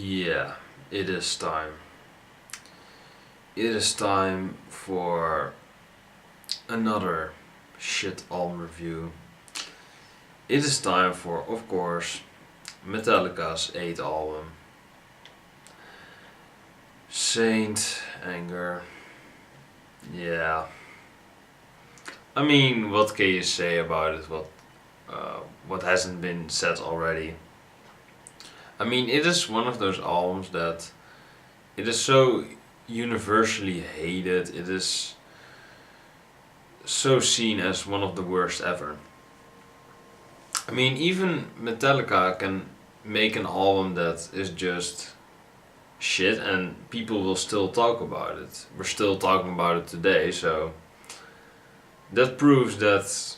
Yeah, it is time. It is time for another shit album review. It is time for, of course, Metallica's 8th album, Saint Anger. Yeah, I mean, what can you say about it? What hasn't been said already? I mean, it is one of those albums that it is so universally hated. It is so seen as one of the worst ever. I mean, even Metallica can make an album that is just shit and people will still talk about it. We're still talking about it today, so that proves that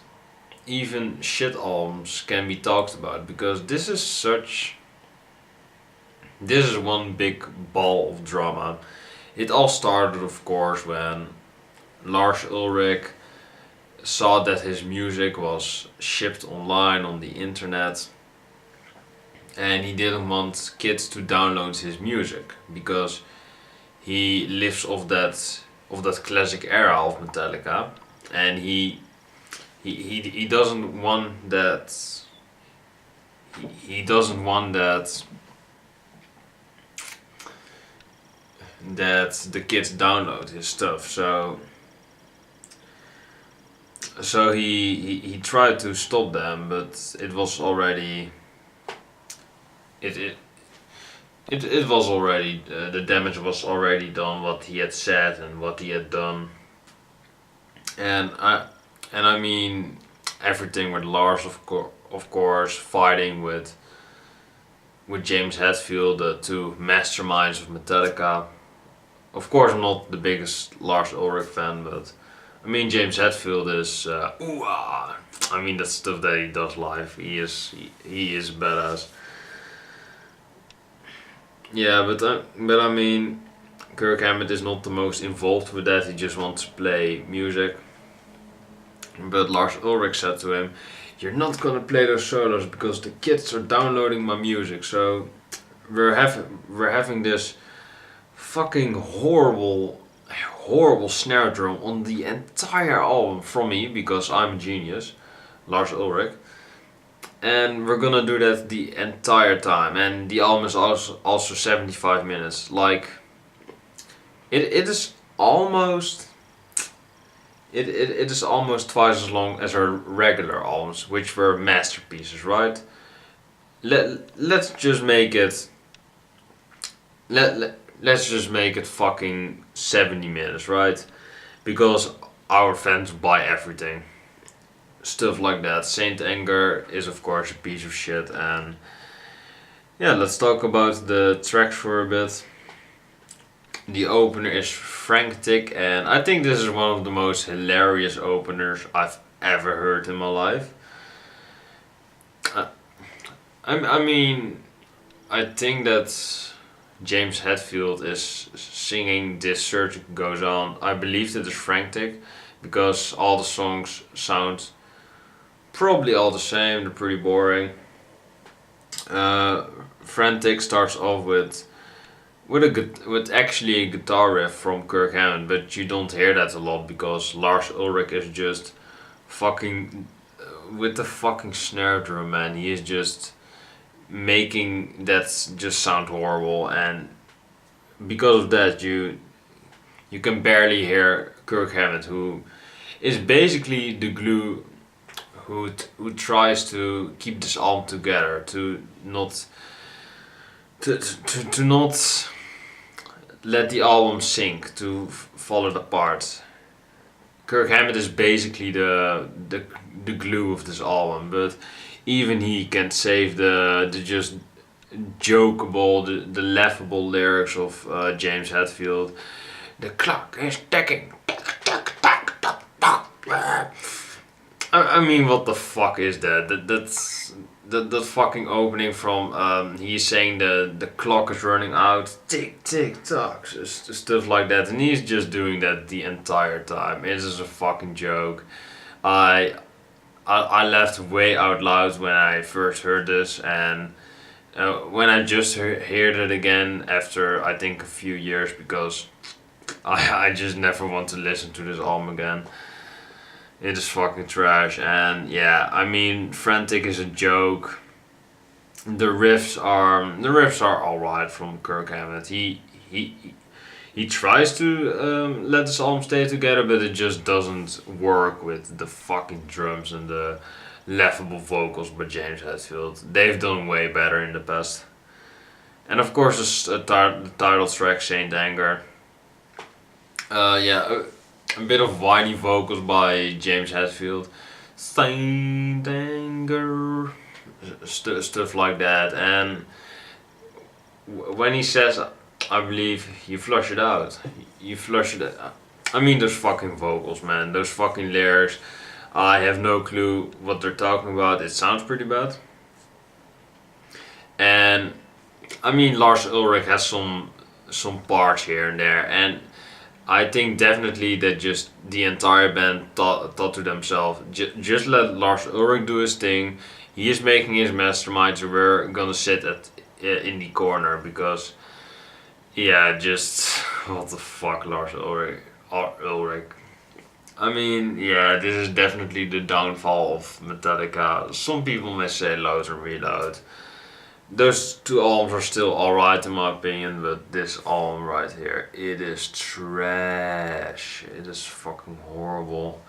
even shit albums can be talked about because this is one big ball of drama. It all started, of course, when Lars Ulrich saw that his music was shipped online on the internet and he didn't want kids to download his music because he lives of that classic era of Metallica and he doesn't want that he doesn't want that the kids download his stuff, so he tried to stop them, but it was already it it it was already the damage was already done. What he had said and what he had done, and I mean everything with Lars, of course, fighting with James Hetfield, the two masterminds of Metallica. Of course, I'm not the biggest Lars Ulrich fan, but I mean James Hetfield is ooh ah. I mean that stuff that he does live. He is badass. Yeah, but I mean Kirk Hammett is not the most involved with that. He just wants to play music. But Lars Ulrich said to him, "You're not gonna play those solos because the kids are downloading my music. So we're having this fucking horrible snare drum on the entire album from me because I'm a genius, Lars Ulrich, and we're gonna do that the entire time. And the album is also 75 minutes. Like it is almost it is almost twice as long as our regular albums, which were masterpieces, right? Let's just make it let's just make it fucking 70 minutes, right? Because our fans buy everything. Stuff like that. Saint Anger is of course a piece of shit, and yeah, let's talk about the tracks for a bit. The opener is Frantic, and I think this is one of the most hilarious openers I've ever heard in my life. I, I mean, I think that James Hetfield is singing This Search Goes On. I believe it is Frantic because all the songs sound probably all the same, they're pretty boring. Uh, Frantic starts off with actually a guitar riff from Kirk Hammett, but you don't hear that a lot because Lars Ulrich is just fucking with the fucking snare drum, man. He is just making that just sound horrible, and because of that, you can barely hear Kirk Hammett, who is basically the glue who tries to keep this album together, to not let the album sink, to fall it apart. Kirk Hammett is basically the glue of this album, but even he can save the just jokeable, the laughable lyrics of James Hetfield. The clock is ticking. I mean, what the fuck is that? That fucking opening from he's saying the clock is running out, tick tick tock, stuff like that, and he's just doing that the entire time. It is a fucking joke. I I laughed way out loud when I first heard this, and When I just heard it again after I think a few years, because I just never want to listen to this album again. It is fucking trash, and yeah, I mean, Frantic is a joke. The riffs are alright from Kirk Hammett. He tries to let this album stay together, but it just doesn't work with the fucking drums and the laughable vocals by James Hetfield. They've done way better in the past. And of course, the title track, Saint Anger. Yeah, a bit of whiny vocals by James Hetfield. Saint Anger. Stuff like that. And when he says, I believe, you flush it out. You flush it out. I mean, those fucking vocals, man. Those fucking lyrics. I have no clue what they're talking about. It sounds pretty bad. And I mean, Lars Ulrich has some parts here and there, and I think definitely that just the entire band thought to themselves, just let Lars Ulrich do his thing. He is making his mastermind, so we're gonna sit in the corner because, yeah, just what the fuck, Lars Ulrich. I mean, yeah, this is definitely the downfall of Metallica. Some people may say Load and Reload. Those two albums are still alright in my opinion, but this album right here, it is trash. It is fucking horrible.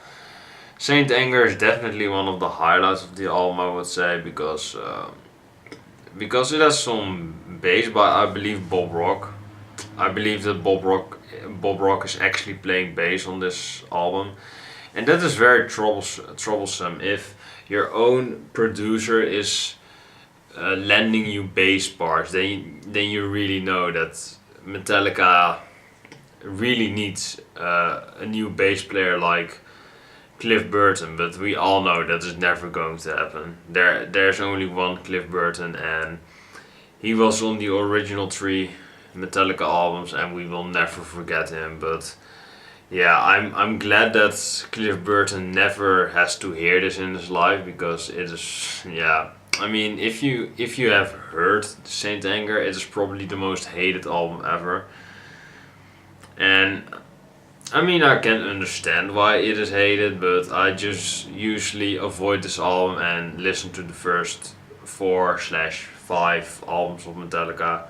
Saint Anger is definitely one of the highlights of the album, I would say, because it has some bass by, I believe, Bob Rock. I believe that Bob Rock is actually playing bass on this album, and that is very troublesome if your own producer is lending you bass parts. Then you really know that Metallica really needs a new bass player like Cliff Burton, but we all know that is never going to happen. There's only one Cliff Burton, and he was on the original 3 Metallica albums, and we will never forget him. But yeah, I'm glad that Cliff Burton never has to hear this in his life, because it is, yeah. I mean, if you have heard Saint Anger, it is probably the most hated album ever. And I mean, I can understand why it is hated, but I just usually avoid this album and listen to the first 4/5 albums of Metallica,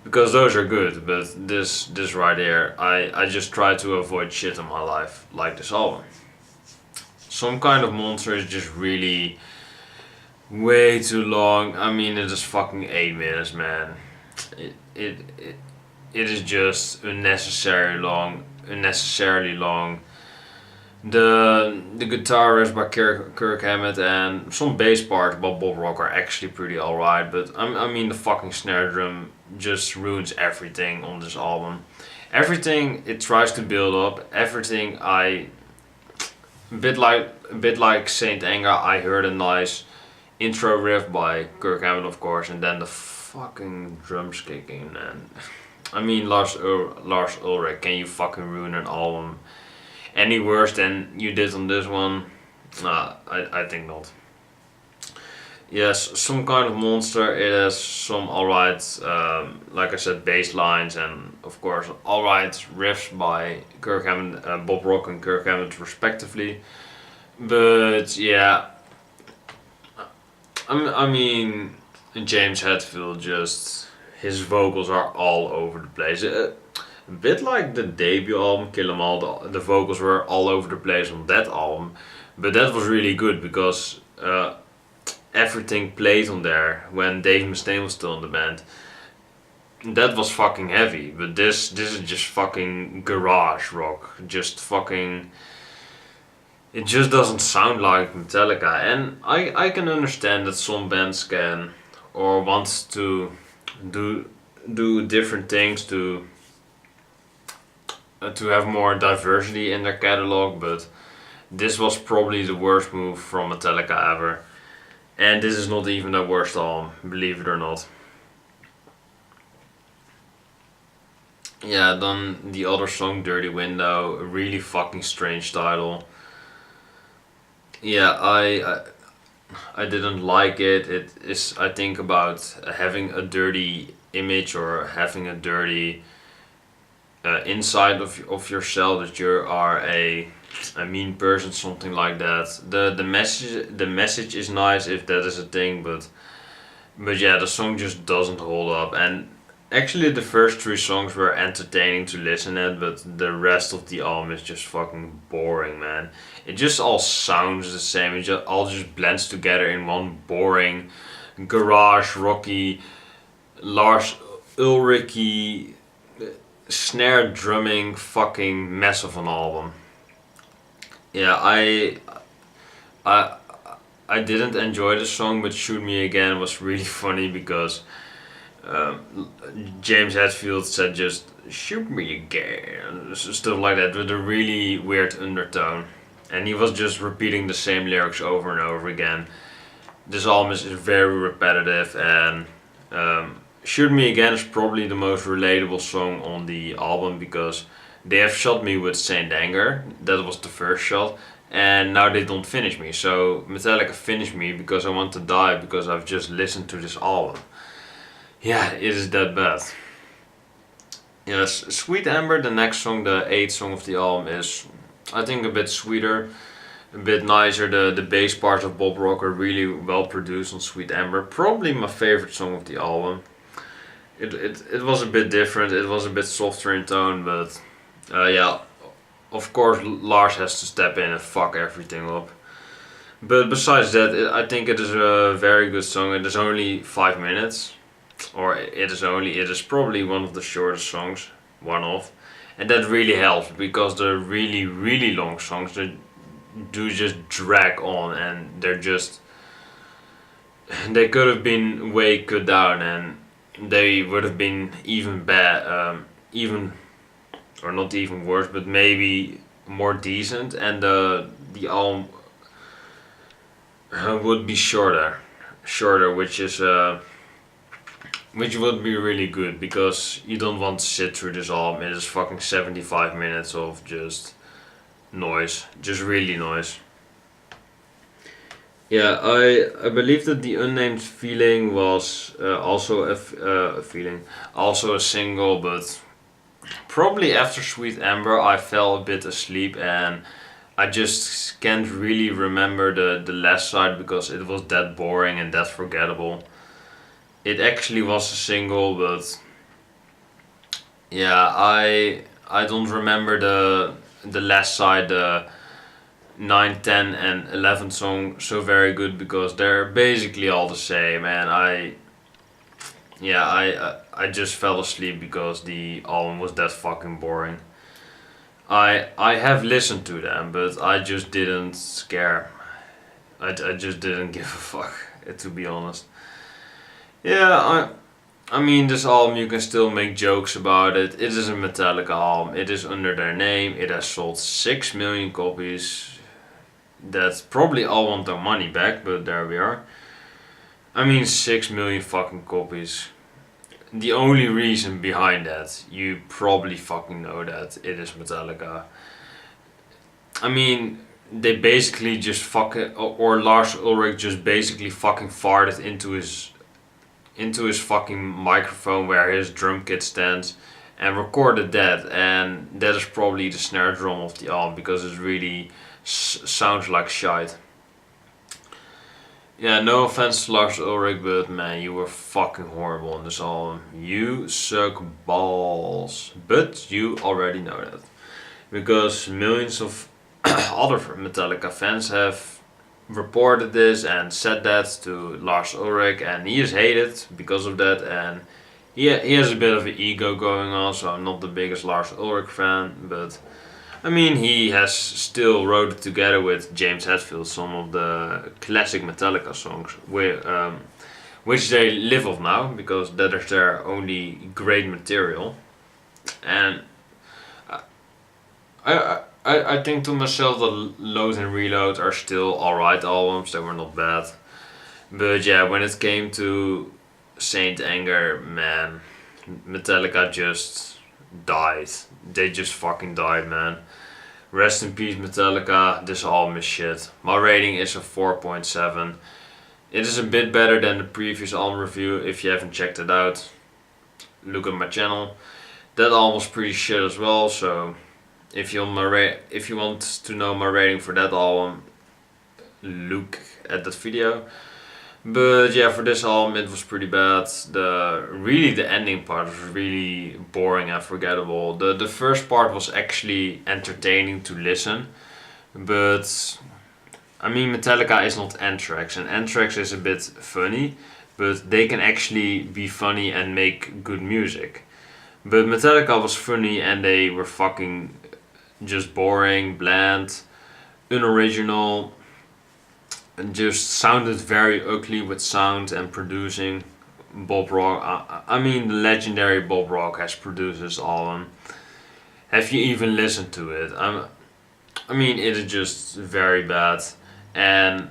because those are good. But this right here, I just try to avoid shit in my life like this album. Some Kind of Monster is just really way too long. I mean, it is fucking 8 minutes, man. It is just unnecessarily long. The guitar riffs by Kirk Hammett and some bass parts by Bob Rock are actually pretty alright, but I mean, the fucking snare drum just ruins everything on this album. Everything it tries to build up, everything a bit like Saint Anger, I heard a nice intro riff by Kirk Hammett, of course, and then the fucking drums kicking, and I mean, Lars Ulrich, can you fucking ruin an album any worse than you did on this one? Nah, I think not. Yes, Some Kind of Monster, it has some alright, like I said, bass lines, and of course alright riffs by Kirk Hammett, Bob Rock and Kirk Hammett respectively. But yeah, I mean, James Hetfield, just his vocals are all over the place. A bit like the debut album, Kill 'Em All. The vocals were all over the place on that album, but that was really good because everything played on there when Dave Mustaine was still in the band. That was fucking heavy, but this is just fucking garage rock. Just fucking. It just doesn't sound like Metallica, and I can understand that some bands can or want to do different things to have more diversity in their catalog, but this was probably the worst move from Metallica ever, and this is not even the worst album, believe it or not. Yeah, then the other song, Dirty Window, a really fucking strange title. Yeah, I didn't like it. It is, I think, about having a dirty image or having a dirty inside of yourself, that you are a mean person, something like that. The message is nice if that is a thing, but yeah, the song just doesn't hold up. And actually, the first three songs were entertaining to listen at, but the rest of the album is just fucking boring, man. It just all sounds the same. It just all just blends together in one boring, garage rocky, Lars Ulrich snare drumming fucking mess of an album. Yeah, I I didn't enjoy the song, but "Shoot Me Again" was really funny because James Hetfield said just "shoot me again," stuff like that with a really weird undertone, and he was just repeating the same lyrics over and over again. This album is very repetitive, and "Shoot Me Again" is probably the most relatable song on the album because they have shot me with Saint Anger. That was the first shot, and now they don't finish me. So Metallica finished me because I want to die because I've just listened to this album. Yeah, it is that bad. Yes, Sweet Amber, the next song, the eighth song of the album, is I think a bit sweeter, a bit nicer. The bass parts of Bob Rock are really well produced on Sweet Amber. Probably my favorite song of the album. It was a bit different, it was a bit softer in tone, but yeah, of course Lars has to step in and fuck everything up. But besides that, I think it is a very good song. It is only 5 minutes, or it is probably one of the shortest songs, one of, and that really helps because the really long songs that do just drag on, and they could have been way cut down, and they would have been even bad, even, or not even worse, but maybe more decent, and the album would be shorter, which would be really good because you don't want to sit through this album. It is fucking 75 minutes of just noise, just really noise. Yeah, I believe that the Unnamed Feeling was also a feeling, also a single, but probably after Sweet Amber I fell a bit asleep, and I just can't really remember the last side because it was that boring and that forgettable. It actually was a single, but yeah, I don't remember the last side, the 9, 10, and 11 song so very good because they're basically all the same, and I just fell asleep because the album was that fucking boring. I have listened to them, but I just didn't care. I just didn't give a fuck, to be honest. Yeah, I mean, this album, you can still make jokes about it. It is a Metallica album. It is under their name. It has sold 6 million copies. That's probably all want their money back, but there we are. I mean, 6 million fucking copies. The only reason behind that, you probably fucking know that, it is Metallica. I mean, they basically just fucking, or Lars Ulrich just basically fucking farted into his fucking microphone where his drum kit stands and recorded that, and that is probably the snare drum of the album because it really sounds like shite. Yeah, no offense to Lars Ulrich, but man, you were fucking horrible on this album. You suck balls. But you already know that. Because millions of other Metallica fans have reported this and said that to Lars Ulrich, and he is hated because of that, and he has a bit of an ego going on, so I'm not the biggest Lars Ulrich fan, but I mean, he has still wrote it together with James Hetfield some of the classic Metallica songs, which they live off now because that is their only great material. And I think to myself that Load and Reload are still alright albums, they were not bad. But yeah, when it came to Saint Anger, man, Metallica just died. They just fucking died, man. Rest in peace, Metallica. This album is shit. My rating is a 4.7. It is a bit better than the previous album review. If you haven't checked it out, look at my channel. That album was pretty shit as well, so if you want to know my rating for that album, look at that video. But yeah, for this album it was pretty bad. The ending part was really boring and forgettable. The first part was actually entertaining to listen, but I mean Metallica is not Anthrax, and Anthrax is a bit funny, but they can actually be funny and make good music. But Metallica was funny and they were fucking just boring, bland, unoriginal, and just sounded very ugly with sound and producing. Bob Rock, I mean the legendary Bob Rock has produced this album. Have you even listened to it? I mean it is just very bad. And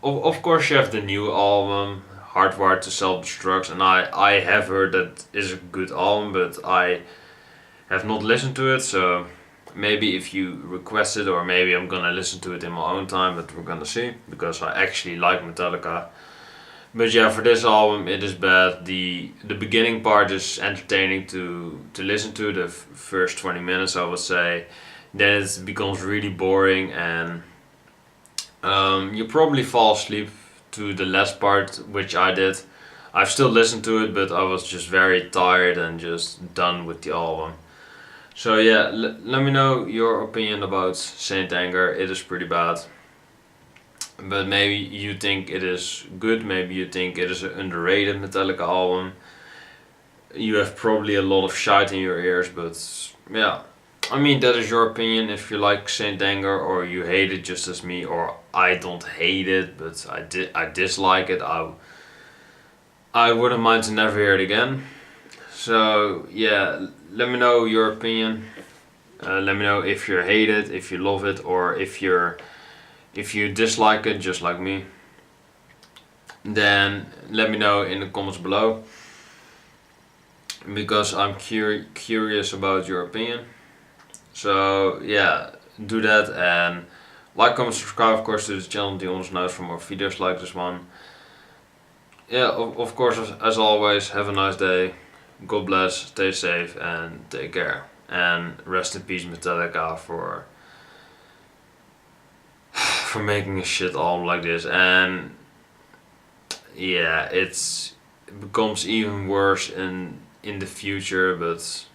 of course you have the new album, Hardwired to Self-Destruct, and I have heard that is a good album, but I have not listened to it, so maybe if you request it, or maybe I'm gonna listen to it in my own time, but we're gonna see, because I actually like Metallica. But yeah, for this album it is bad. The beginning part is entertaining to listen to, the first 20 minutes I would say. Then it becomes really boring, and you probably fall asleep to the last part, which I did. I've still listened to it, but I was just very tired and just done with the album. So yeah, let me know your opinion about Saint Anger. It is pretty bad. But maybe you think it is good, maybe you think it is an underrated Metallica album. You have probably a lot of shite in your ears, but yeah. I mean, that is your opinion. If you like Saint Anger, or you hate it just as me, or I don't hate it, but I dislike it, I wouldn't mind to never hear it again. So yeah, let me know your opinion. Let me know if you hate it, if you love it, or if you dislike it just like me. Then let me know in the comments below, because I'm curious about your opinion. So yeah, do that, and like, comment, subscribe of course to this channel to be notified for more videos like this one. Yeah, of course, as always, have a nice day. God bless, stay safe, and take care. And rest in peace Metallica for making a shit album like this. And yeah, it becomes even worse in the future, but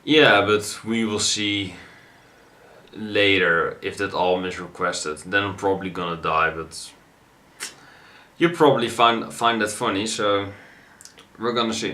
yeah, but we will see later if that album is requested. Then I'm probably gonna die, but you probably find that funny, so we're gonna see.